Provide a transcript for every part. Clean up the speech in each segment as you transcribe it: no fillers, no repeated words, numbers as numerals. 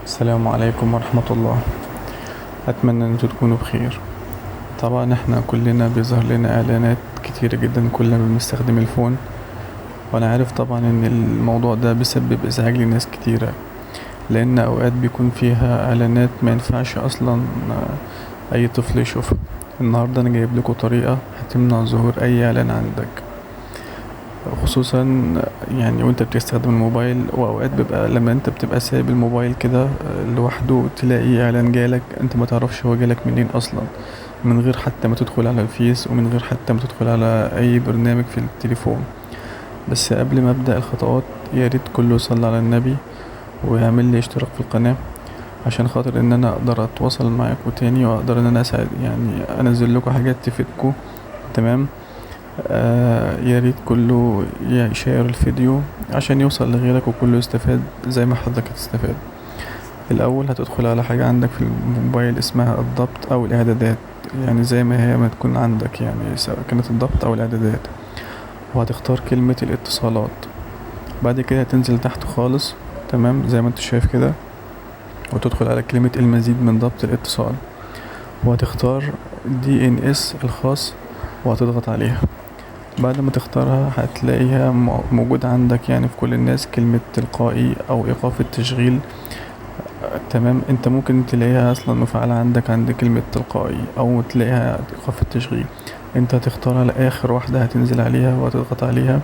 السلام عليكم ورحمة الله. أتمنى أن انتوا تكونوا بخير. طبعا احنا كلنا بيظهر لنا إعلانات كتيرة جدا كلنا بنستخدم الفون، وأنا عارف طبعا إن الموضوع ده بيسبب إزعاج لناس كتيرة، لأن أوقات بيكون فيها إعلانات ما ينفعش أصلا أي طفل يشوفها. النهاردة أنا جايب لكم طريقة هتمنع ظهور أي إعلان عندك، خصوصا يعني وانت بتستخدم الموبايل. واوقات بيبقى لما انت بتبقى سايب الموبايل كده لوحده تلاقي اعلان جالك انت ما تعرفش هو جالك منين اصلا، من غير حتى ما تدخل على الفيس ومن غير حتى ما تدخل على اي برنامج في التليفون. بس قبل ما ابدأ الخطوات يا ريت كله يصلي على النبي ويعمل لي اشتراك في القناة، عشان خاطر ان انا اقدر اتواصل معاكم تاني واقدر ان انا اساعد يعني انزل لكم حاجات تفيدكم. تمام. يا ريت كله يشير الفيديو عشان يوصل لغيرك وكله يستفاد زي ما حضرتك هتستفاد. الاول هتدخل على حاجة عندك في الموبايل اسمها الضبط او الاعدادات، يعني زي ما هي ما تكون عندك، يعني سواء كانت الضبط او الاعدادات، وهتختار كلمة الاتصالات. بعد كده هتنزل تحت خالص، تمام زي ما انت شايف كده، وتدخل على كلمة المزيد من ضبط الاتصال، وهتختار DNS الخاص وهتضغط عليها. بعد ما تختارها هتلاقيها موجودة عندك يعني في كل الناس كلمة تلقائي أو إيقاف التشغيل. تمام، انت ممكن تلاقيها أصلا مفعلة عندك عند كلمة تلقائي أو تلاقيها إيقاف التشغيل. انت هتختارها لآخر واحدة هتنزل عليها وهتضغط عليها،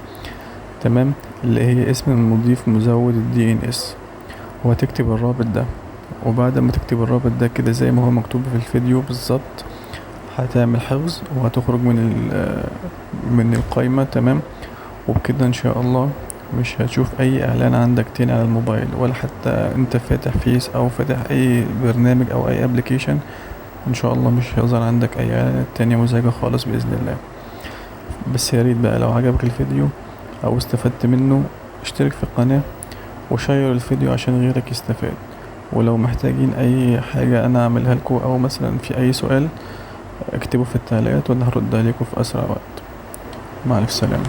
تمام، اللي هي اسم المضيف مزود DNS، وهتكتب الرابط ده. وبعد ما تكتب الرابط ده كده زي ما هو مكتوب في الفيديو بالظبط، هتعمل حفظ وهتخرج من القائمة. تمام، وبكده ان شاء الله مش هتشوف اي اعلان عندك تاني على الموبايل، ولا حتى انت فاتح فيس او فاتح اي برنامج او اي ابلكيشن، ان شاء الله مش هيظهر عندك اي اعلانات تانية مزعجة خالص باذن الله. بس يا ريت بقى لو عجبك الفيديو او استفدت منه اشترك في القناة وشير الفيديو عشان غيرك يستفاد. ولو محتاجين اي حاجة انا اعملها لكم او مثلا في اي سؤال اكتبوا في التعليقات وانا هرد عليكم في اسرع وقت. مع الف سلامة.